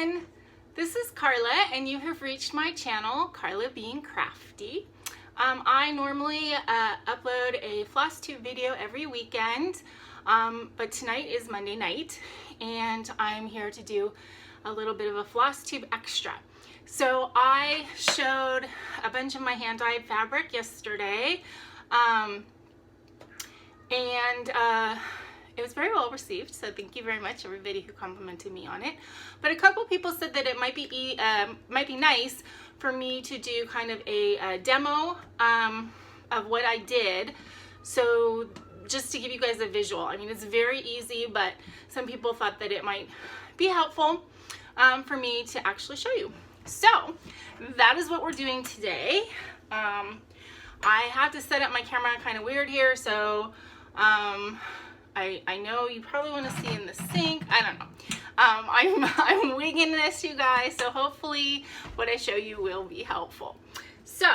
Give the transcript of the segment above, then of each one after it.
everyone, this is Carla and you have reached my channel, Carla Being Crafty. I normally upload a FlossTube video every weekend, but tonight is Monday night and I'm here to do a little bit of a FlossTube extra. So I showed a bunch of my hand-dyed fabric yesterday, it was very well received, so thank you very much everybody who complimented me on it. But a couple people said that it might be nice for me to do kind of a demo of what I did. So just to give you guys a visual, I mean it's very easy, but some people thought that it might be helpful for me to actually show you. So that is what we're doing today. I have to set up my camera kind of weird here, so I know you probably want to see in the sink. I don't know. I'm winging this, you guys, so hopefully what I show you will be helpful. So,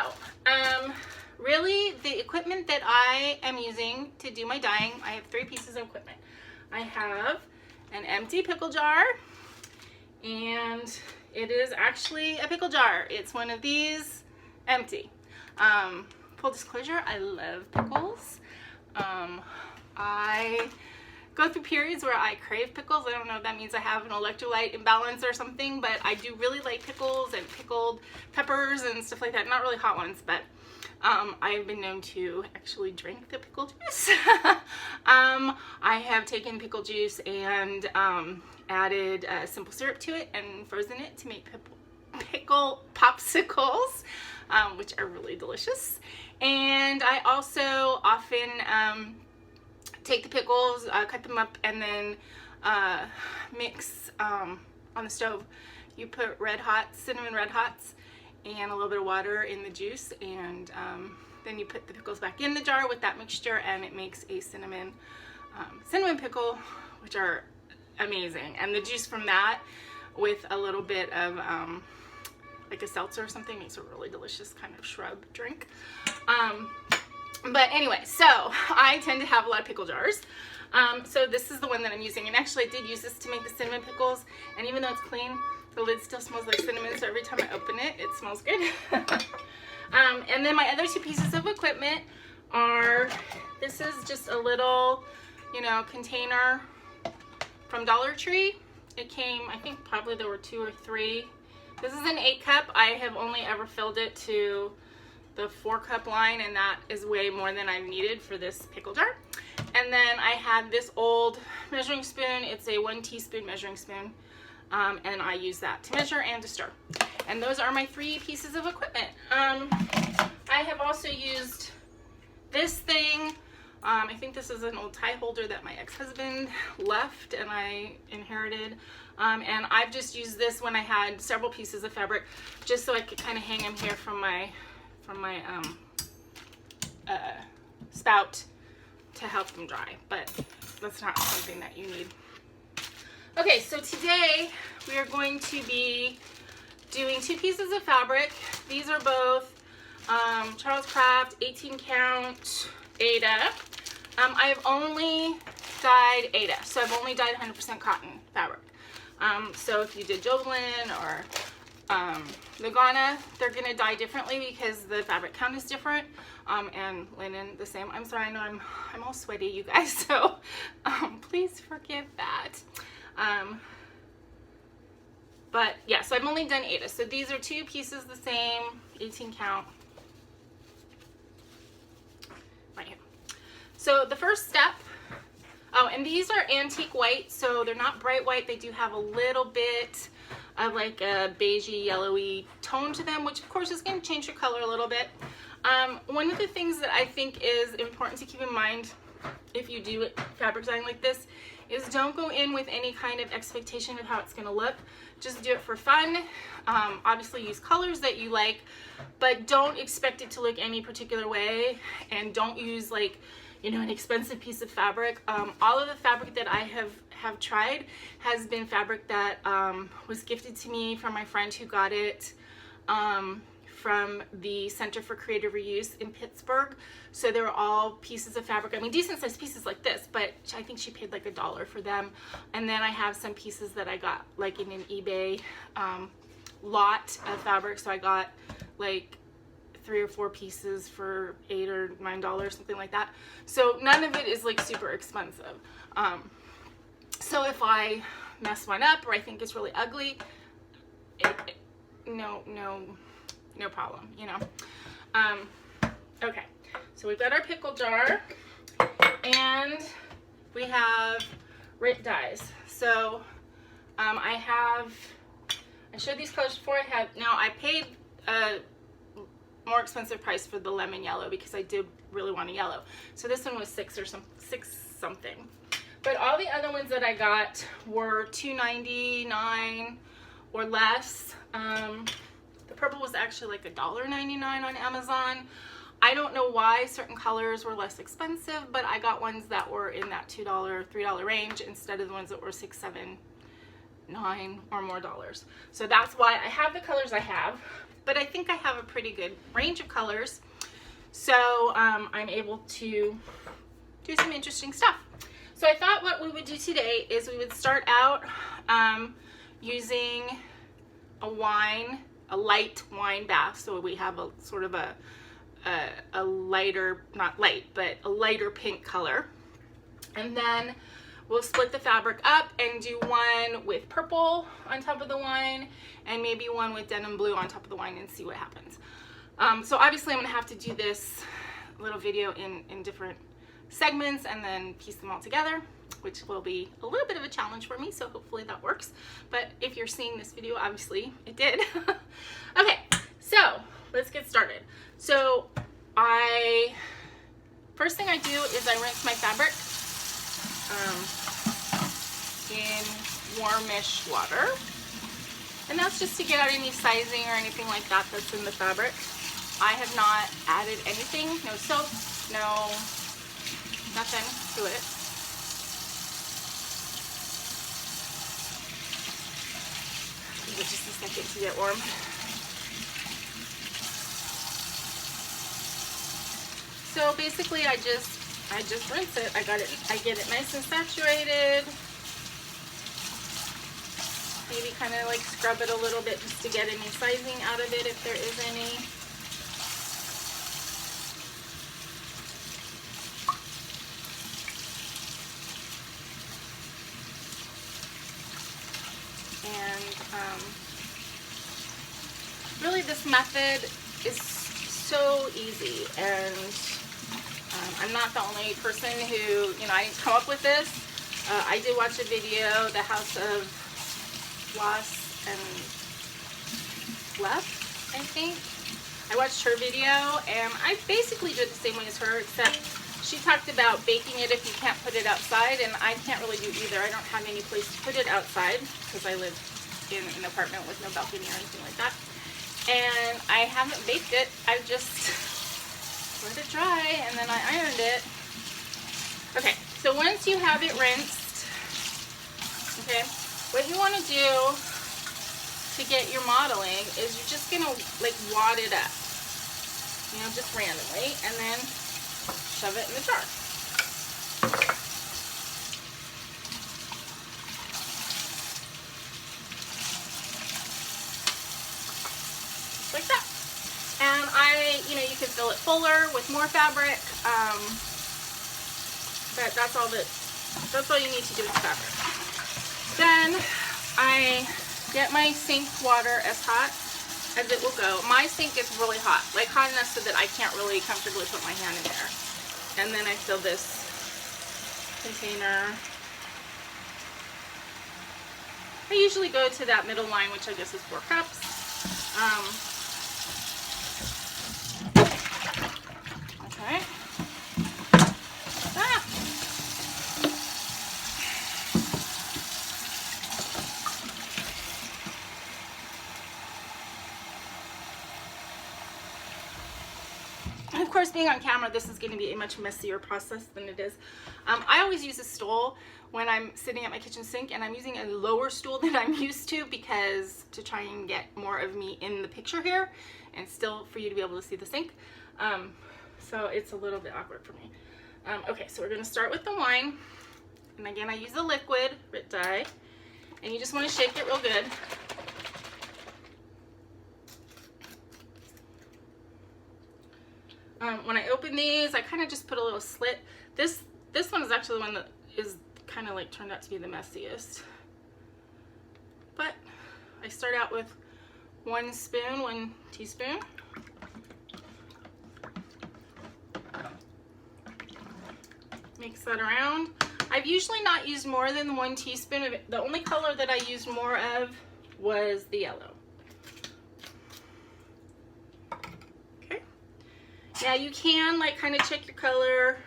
really the equipment that I am using to do my dyeing, I have three pieces of equipment. I have an empty pickle jar, and it is actually a pickle jar. It's one of these, empty. Full disclosure, I love pickles. I go through periods where I crave pickles. I don't know if that means I have an electrolyte imbalance or something, but I do really like pickles and pickled peppers and stuff like that. Not really hot ones, but I've been known to actually drink the pickle juice. I have taken pickle juice and added simple syrup to it and frozen it to make pickle popsicles, which are really delicious. And I also often take the pickles, cut them up, and then mix on the stove. You put cinnamon red hots and a little bit of water in the juice, and then you put the pickles back in the jar with that mixture, and it makes a cinnamon pickle, which are amazing. And the juice from that with a little bit of like a seltzer or something makes a really delicious kind of shrub drink. But anyway, so I tend to have a lot of pickle jars. So this is the one that I'm using, and actually I did use this to make the cinnamon pickles, and even though it's clean, the lid still smells like cinnamon, so every time I open it, it smells good. And then my other two pieces of equipment are, this is just a little, container from Dollar Tree. It came, I think probably there were 2 or 3. This is an 8-cup. I have only ever filled it to the 4-cup line, and that is way more than I needed for this pickle jar. And then I had this old measuring spoon. It's a 1 teaspoon measuring spoon, and I use that to measure and to stir. And those are my 3 pieces of equipment. I have also used this thing. I think this is an old tie holder that my ex-husband left and I inherited. And I've just used this when I had several pieces of fabric, just so I could kind of hang them here from my spout to help them dry, but that's not something that you need. Okay, so today we are going to be doing 2 pieces of fabric. These are both Charles Craft 18 count Aida. I have only dyed Aida, so I've only dyed 100% cotton fabric. So if you did Jovelin or Lagana, they're gonna dye differently because the fabric count is different, and linen the same. I'm sorry, I know I'm all sweaty, you guys, so please forgive that. But yeah, so I've only done Aida. So these are 2 pieces the same, 18 count. Right here. So the first step, oh, and these are antique white, so they're not bright white. They do have a little bit of like a beigey, yellowy tone to them, which of course is going to change your color a little bit. One of the things that I think is important to keep in mind if you do fabric dyeing like this is don't go in with any kind of expectation of how it's going to look. Just do it for fun. Obviously use colors that you like, but don't expect it to look any particular way, and don't use like an expensive piece of fabric. All of the fabric that I have tried has been fabric that was gifted to me from my friend who got it from the Center for Creative Reuse in Pittsburgh. So they're all pieces of fabric. I mean, decent sized pieces like this, but I think she paid like $1 for them. And then I have some pieces that I got like in an eBay lot of fabric. So I got like 3 or 4 pieces for $8 or $9, something like that. So none of it is like super expensive. So if I mess one up or I think it's really ugly, no problem, you know. Okay, so we've got our pickle jar, and we have Rit dyes. So I showed these colors before. Now I paid a more expensive price for the lemon yellow because I did really want a yellow. So this one was $6 something. But all the other ones that I got were $2.99 or less. The purple was actually like $1.99 on Amazon. I don't know why certain colors were less expensive, but I got ones that were in that $2, $3 range instead of the ones that were $6, $7, $9 or more dollars. So that's why I have the colors I have, but I think I have a pretty good range of colors. So I'm able to do some interesting stuff. So I thought what we would do today is we would start out using a light wine bath. So we have a sort of a lighter, not light, but a lighter pink color. And then we'll split the fabric up and do one with purple on top of the wine and maybe one with denim blue on top of the wine and see what happens. So obviously I'm gonna have to do this little video in different segments and then piece them all together, which will be a little bit of a challenge for me, so hopefully that works. But if you're seeing this video, obviously it did. Okay, so let's get started. So first thing I do is I rinse my fabric in warmish water, and that's just to get out any sizing or anything like that that's in the fabric. I have not added anything, no soap, no nothing to it. Give it just a second to get warm. So basically I just rinse it. I get it nice and saturated. Maybe kind of like scrub it a little bit just to get any sizing out of it if there is any. Really this method is so easy, and I'm not the only person who, you know, I didn't come up with this. I did watch a video, the House of Floss and Fluff, I think. I watched her video and I basically did the same way as her, except she talked about baking it if you can't put it outside, and I can't really do either. I don't have any place to put it outside because I live in an apartment with no balcony or anything like that. And I haven't baked it. I've just let it dry and then I ironed it. Okay, so once you have it rinsed, okay, what you want to do to get your modeling is you're just gonna like wad it up, you know, just randomly, and then shove it in the jar. Like that. And you know, you can fill it fuller with more fabric, but that's all you need to do with fabric. Then I get my sink water as hot as it will go. My sink is really hot, like hot enough so that I can't really comfortably put my hand in there. And then I fill this container. I usually go to that middle line, which I guess is 4 cups. Okay. of course, being on camera, this is going to be a much messier process than it is. I always use a stool when I'm sitting at my kitchen sink, and I'm using a lower stool than I'm used to because to try and get more of me in the picture here and still for you to be able to see the sink. So it's a little bit awkward for me. Okay, so we're going to start with the wine. And again, I use the liquid Rit dye, and you just want to shake it real good. When I open these, I kind of just put a little slit. This one is actually the one that is kind of like turned out to be the messiest. But I start out with 1 teaspoon. Mix that around. I've usually not used more than 1 teaspoon of it. The only color that I used more of was the yellow. Okay. Now you can like kind of check your color,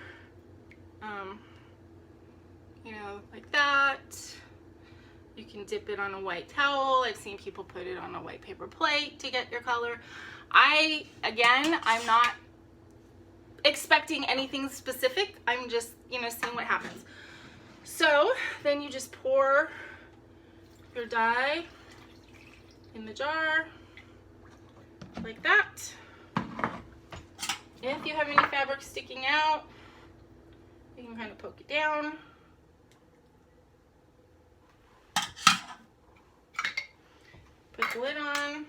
you know, like that. You can dip it on a white towel. I've seen people put it on a white paper plate to get your color. I'm not expecting anything specific. I'm just, you know, seeing what happens. So then you just pour your dye in the jar like that. If you have any fabric sticking out, you can kind of poke it down. Put the lid on.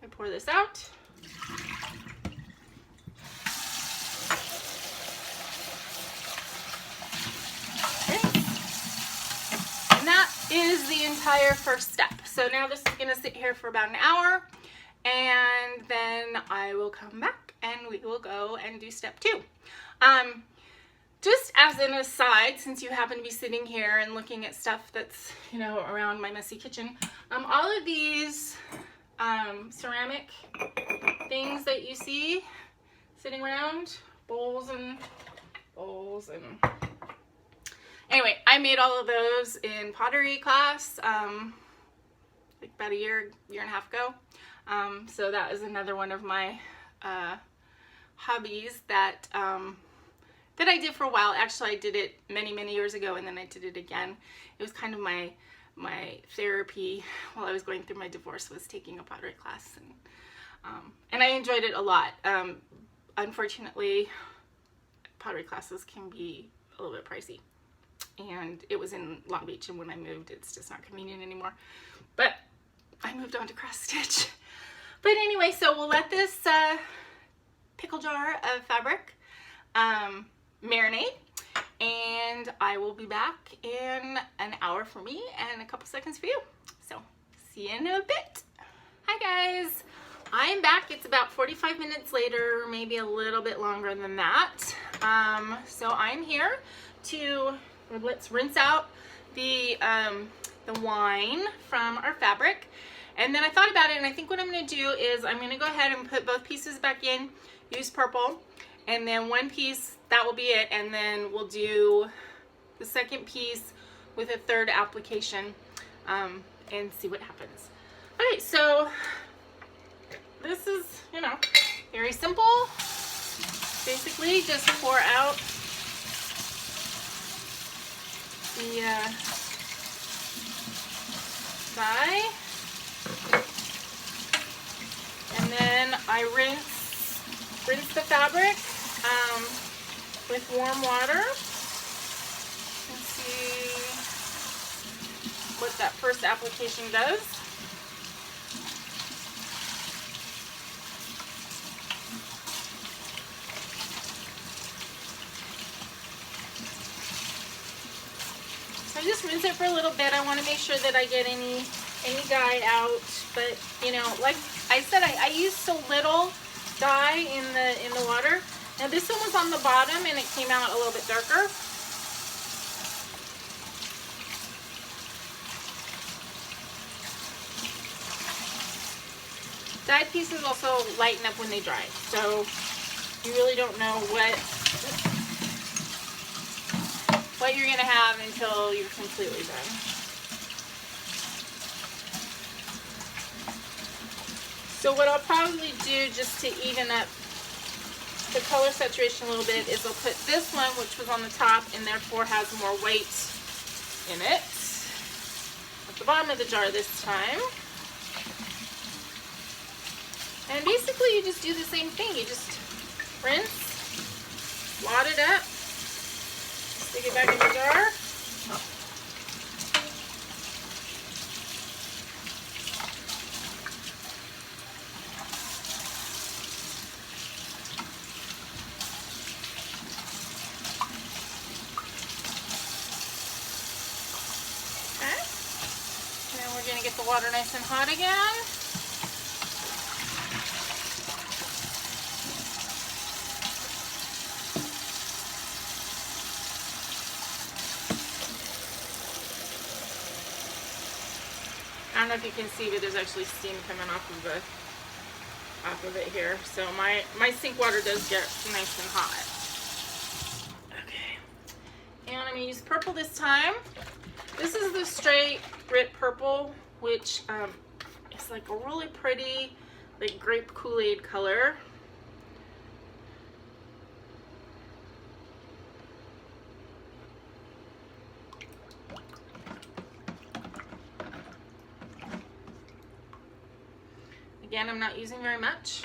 I pour this out. Is the entire first step. So now this is going to sit here for about an hour, and then I will come back and we will go and do step 2. Just as an aside, since you happen to be sitting here and looking at stuff that's, you know, around my messy kitchen, all of these ceramic things that you see sitting around, bowls and anyway, I made all of those in pottery class, like about a year and a half ago. So that is another one of my hobbies that I did for a while. Actually, I did it many years ago, and then I did it again. It was kind of my therapy while I was going through my divorce, was taking a pottery class, and I enjoyed it a lot. Unfortunately, pottery classes can be a little bit pricey. And it was in Long Beach, and when I moved, it's just not convenient anymore. But I moved on to cross stitch. But anyway, so we'll let this pickle jar of fabric marinate, and I will be back in an hour for me and a couple seconds for you. So see you in a bit. Hi guys, I am back. It's about 45 minutes later, maybe a little bit longer than that. So I'm here to let's rinse out the wine from our fabric. And then I thought about it, and I think what I'm going to do is I'm going to go ahead and put both pieces back in, use purple, and then one piece, that will be it, and then we'll do the second piece with a third application and see what happens. Okay, so this is, you know, very simple. Basically, just pour out the dye, and then I rinse the fabric with warm water and see what that first application does. I just rinse it for a little bit. I want to make sure that I get any dye out. But you know, like I said, I used so little dye in the water. Now this one was on the bottom and it came out a little bit darker. Dyed pieces also lighten up when they dry, so you really don't know what you're gonna have until you're completely done. So what I'll probably do, just to even up the color saturation a little bit is I'll put this one, which was on the top and therefore has more weight in it, at the bottom of the jar this time. And basically you just do the same thing. You just rinse, wad it up, stick it back in the jar. Get the water nice and hot again. I don't know if you can see, but there's actually steam coming off of it here. So my sink water does get nice and hot. Okay. And I'm gonna use purple this time. This is the straight grit purple, which is like a really pretty, like grape Kool-Aid color. Again, I'm not using very much.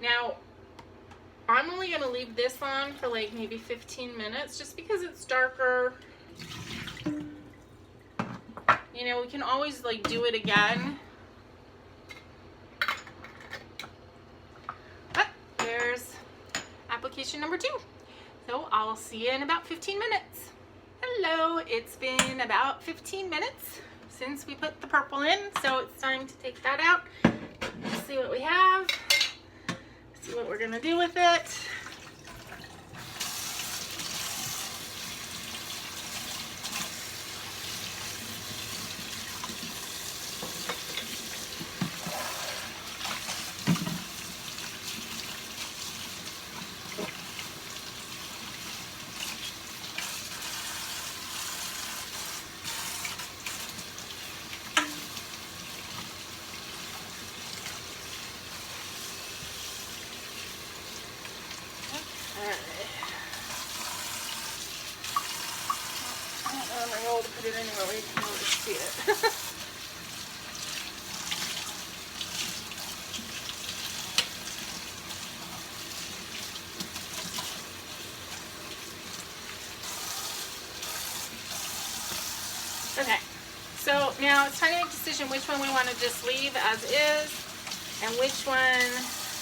Now, I'm only going to leave this on for like maybe 15 minutes just because it's darker. You know, we can always like do it again. But there's application number 2. So I'll see you in about 15 minutes. Hello, it's been about 15 minutes since we put the purple in, so it's time to take that out. Let's see what we have. See what we're gonna do with it. To put it anywhere where you can really see it. Okay, so now it's time to make a decision which one we want to just leave as is and which one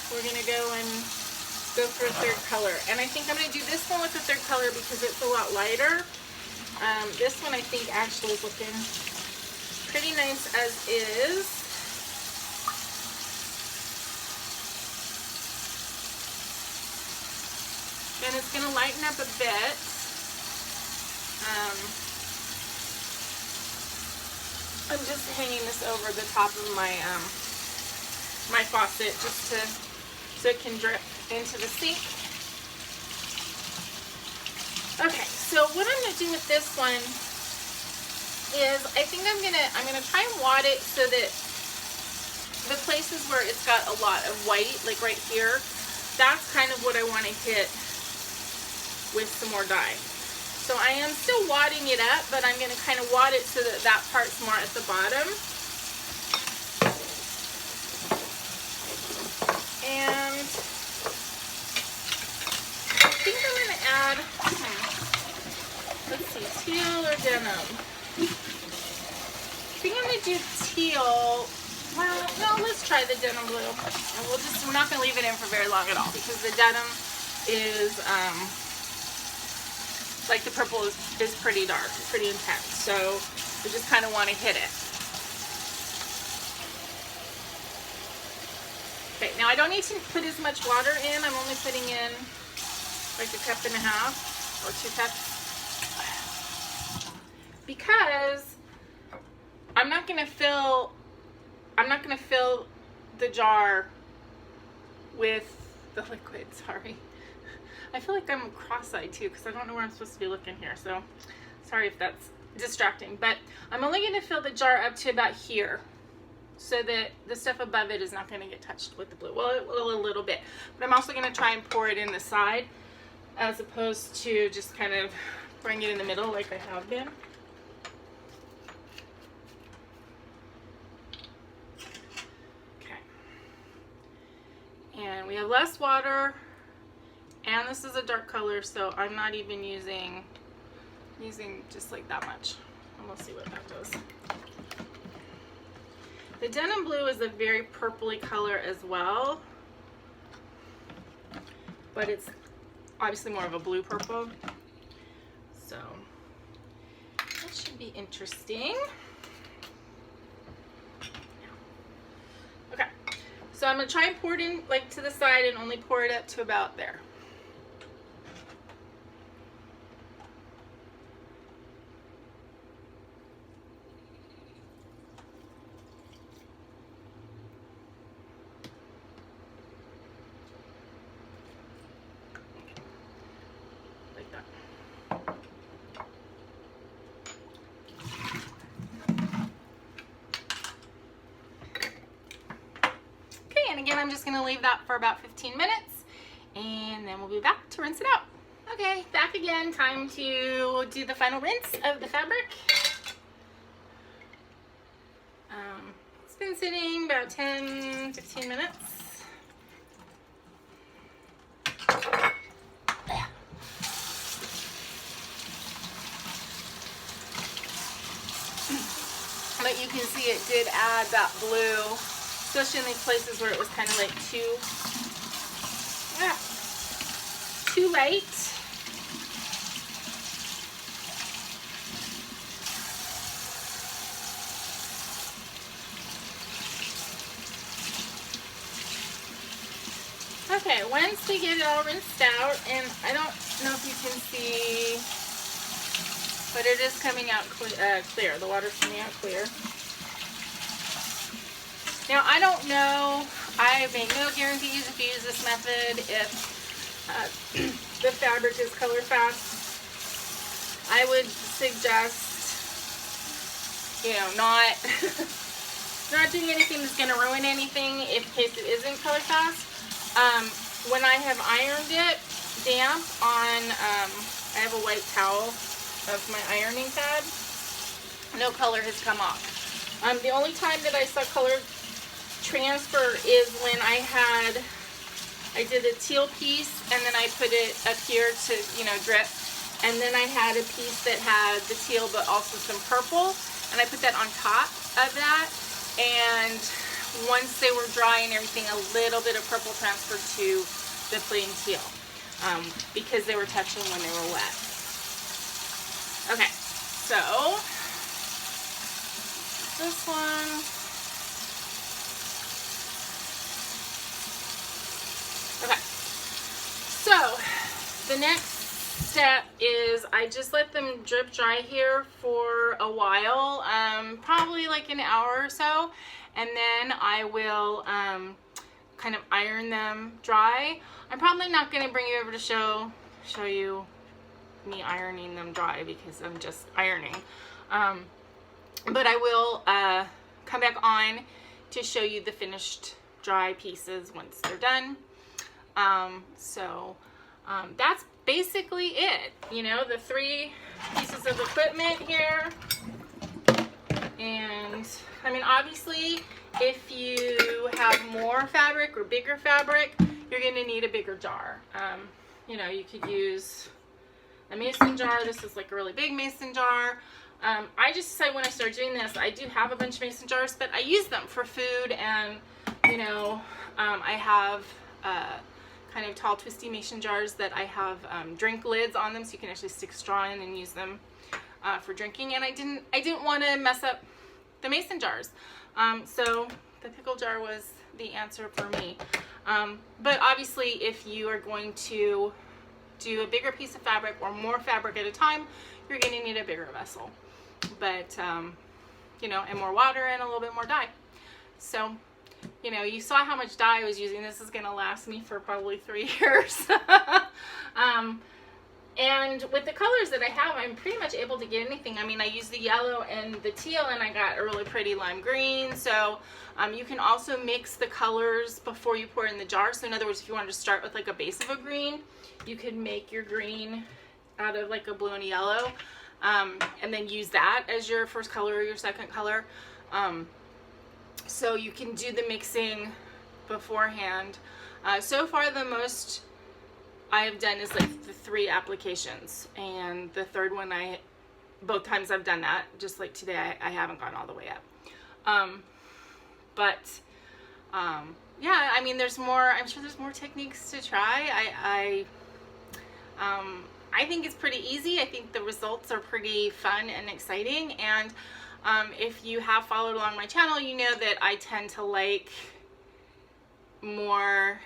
we're going to go for a third color. And I think I'm going to do this one with the third color because it's a lot lighter. This one I think actually is looking pretty nice as is. And it's going to lighten up a bit. I'm just hanging this over the top of my my faucet just so it can drip into the sink. Okay, so what I'm gonna do with this one is I think I'm gonna try and wad it so that the places where it's got a lot of white, like right here, that's kind of what I want to hit with some more dye. So I am still wadding it up, but I'm gonna kind of wad it so that that part's more at the bottom. And I think I'm gonna add, let's see, teal or denim? I think I'm gonna do teal. Well, no, let's try the denim blue. And we're not gonna leave it in for very long at all because the denim is, like the purple is pretty dark, pretty intense. So we just kind of want to hit it. Okay, now I don't need to put as much water in. I'm only putting in like 1.5 cups or 2 cups. Because I'm not gonna fill the jar with the liquid, sorry. I feel like I'm cross-eyed too because I don't know where I'm supposed to be looking here. So sorry if that's distracting. But I'm only going to fill the jar up to about here so that the stuff above it is not going to get touched with the blue. Well, it will a little bit. But I'm also going to try and pour it in the side as opposed to just kind of pouring it in the middle like I have been. And we have less water, and this is a dark color, so I'm not even using just like that much. And we'll see what that does. The denim blue is a very purpley color as well, but it's obviously more of a blue purple. So that should be interesting. Okay. So I'm going to try and pour it in like to the side and only pour it up to about there. Like that. And again, I'm just going to leave that for about 15 minutes and then we'll be back to rinse it out. Okay, back again. Time to do the final rinse of the fabric. It's been sitting about 10-15 minutes. But you can see it did add that blue, especially in these places where it was kind of like too light. Okay, once we get it all rinsed out, and I don't know if you can see, but it is coming out clear. The water's coming out clear. Now, I don't know, I make no guarantees if you use this method, if the fabric is color fast. I would suggest, you know, not doing anything that's going to ruin anything in case it isn't color fast. When I have ironed it damp on, I have a white towel of my ironing pad, no color has come off. The only time that I saw color transfer is when I did a teal piece and then I put it up here to, you know, drip, and then I had a piece that had the teal but also some purple, and I put that on top of that, and once they were dry and everything, a little bit of purple transferred to the plain teal because they were touching when they were wet. Okay, so this one. Okay, so the next step is I just let them drip dry here for a while, probably like an hour or so, and then I will kind of iron them dry. I'm probably not going to bring you over to show you me ironing them dry because I'm just ironing, but I will come back on to show you the finished dry pieces once they're done. That's basically it. You know, the 3 pieces of equipment here. And I mean, obviously, if you have more fabric or bigger fabric, you're going to need a bigger jar. You know, you could use a mason jar. This is like a really big mason jar. I just decided when I started doing this, I do have a bunch of mason jars, but I use them for food, and, you know, I have kind of tall twisty mason jars that I have drink lids on them, so you can actually stick straw in and use them for drinking. And I didn't want to mess up the mason jars, so the pickle jar was the answer for me. But obviously, if you are going to do a bigger piece of fabric or more fabric at a time, you're going to need a bigger vessel, but you know, and more water and a little bit more dye. So you know, you saw how much dye I was using. This is gonna last me for probably 3 years. And with the colors that I have, I'm pretty much able to get anything. I mean, I used the yellow and the teal, and I got a really pretty lime green. So you can also mix the colors before you pour it in the jar. So in other words, if you wanted to start with like a base of a green, you could make your green out of like a blue and a yellow, and then use that as your first color or your second color. So you can do the mixing beforehand. So far, the most I've done is like the 3 applications, and the third one, both times I've done that, just like today, I haven't gone all the way up. Yeah, I mean, there's more, I'm sure there's more techniques to try. I think it's pretty easy. I think the results are pretty fun and exciting, and if you have followed along my channel, you know that I tend to like more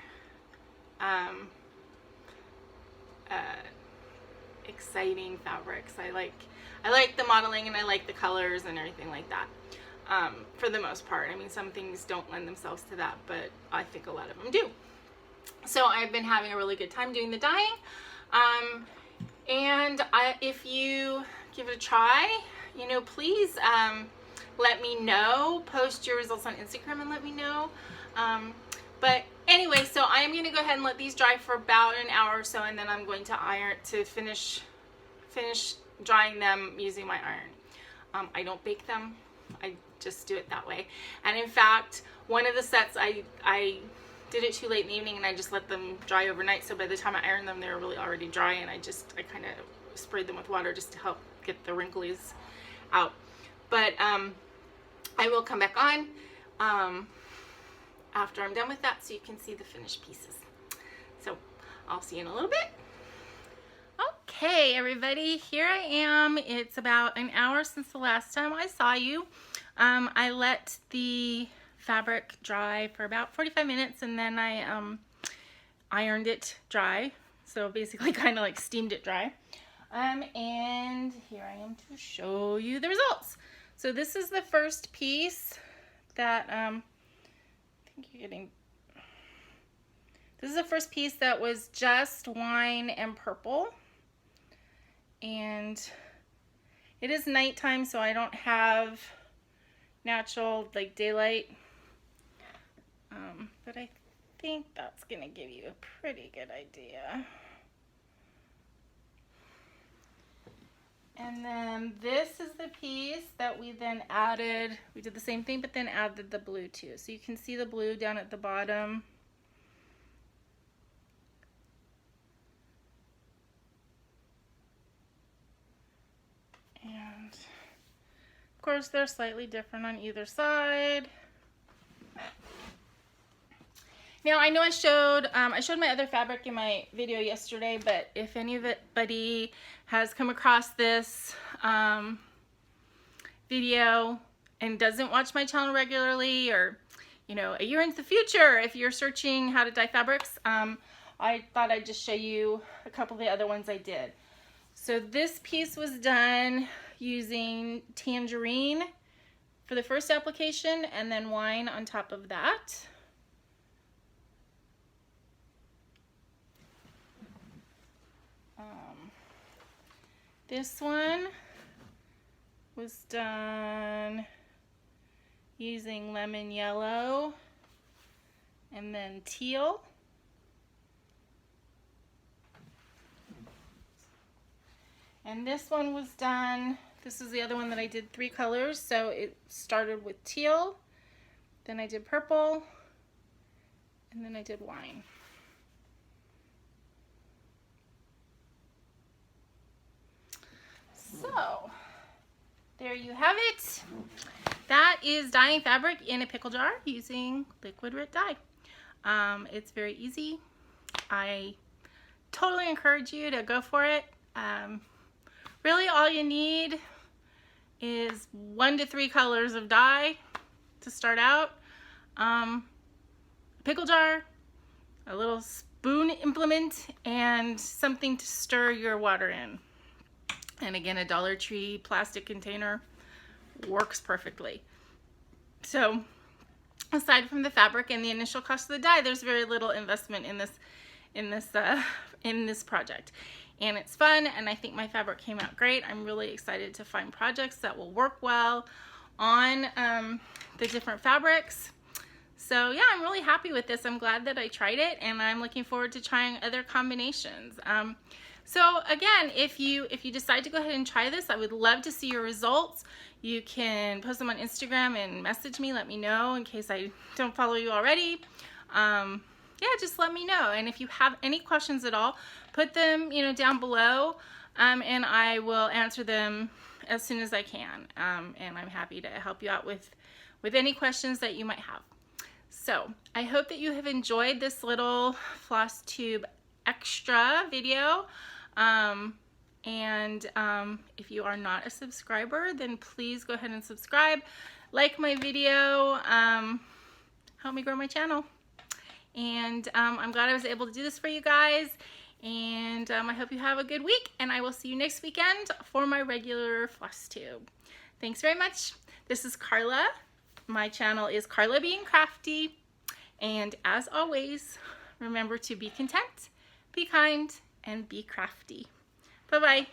exciting fabrics. I like the modeling, and I like the colors and everything like that, for the most part. I mean, some things don't lend themselves to that, but I think a lot of them do. So I've been having a really good time doing the dyeing, and if you give it a try, you know, please let me know. Post your results on Instagram and let me know. But anyway, so I am going to go ahead and let these dry for about an hour or so, and then I'm going to iron to finish drying them using my iron. I don't bake them. I just do it that way. And in fact, one of the sets, I did it too late in the evening, and I just let them dry overnight. So by the time I ironed them, they were really already dry, and I kind of sprayed them with water just to help get the wrinkles out. But I will come back on after I'm done with that, so you can see the finished pieces. So I'll see you in a little bit. Okay, everybody, here I am. It's about an hour since the last time I saw you. I let the fabric dry for about 45 minutes, and then I ironed it dry. So basically kind of like steamed it dry. And here I am to show you the results. So this is the first piece that I think you're getting. This is the first piece that was just wine and purple, and it is nighttime, so I don't have natural like daylight, but I think that's gonna give you a pretty good idea. And then this is the piece that we then added. We did the same thing, but then added the blue too. So you can see the blue down at the bottom. And of course, they're slightly different on either side. Now, I know I showed my other fabric in my video yesterday, but if anybody has come across this video and doesn't watch my channel regularly, or, you know, a year into the future, if you're searching how to dye fabrics, I thought I'd just show you a couple of the other ones I did. So this piece was done using tangerine for the first application, and then wine on top of that. This one was done using lemon yellow and then teal. And this one was done, this is the other one that I did 3 colors, so it started with teal, then I did purple, and then I did wine. So, there you have it. That is dyeing fabric in a pickle jar using liquid red dye. It's very easy. I totally encourage you to go for it. Really all you need is 1 to 3 colors of dye to start out. A pickle jar, a little spoon implement, and something to stir your water in. And again, a Dollar Tree plastic container works perfectly. So aside from the fabric and the initial cost of the dye, there's very little investment in this project. And it's fun, and I think my fabric came out great. I'm really excited to find projects that will work well on the different fabrics. So yeah, I'm really happy with this. I'm glad that I tried it, and I'm looking forward to trying other combinations. So again, if you decide to go ahead and try this, I would love to see your results. You can post them on Instagram and message me, let me know in case I don't follow you already. Yeah, just let me know. And if you have any questions at all, put them, you know, down below, and I will answer them as soon as I can. And I'm happy to help you out with any questions that you might have. So I hope that you have enjoyed this little FlossTube extra video. If you are not a subscriber, then please go ahead and subscribe, like my video, help me grow my channel. And I'm glad I was able to do this for you guys, and I hope you have a good week, and I will see you next weekend for my regular FlossTube. Thanks very much. This is Carla. My channel is Carla Being Crafty, and as always, remember to be content, be kind, and be crafty. Bye-bye.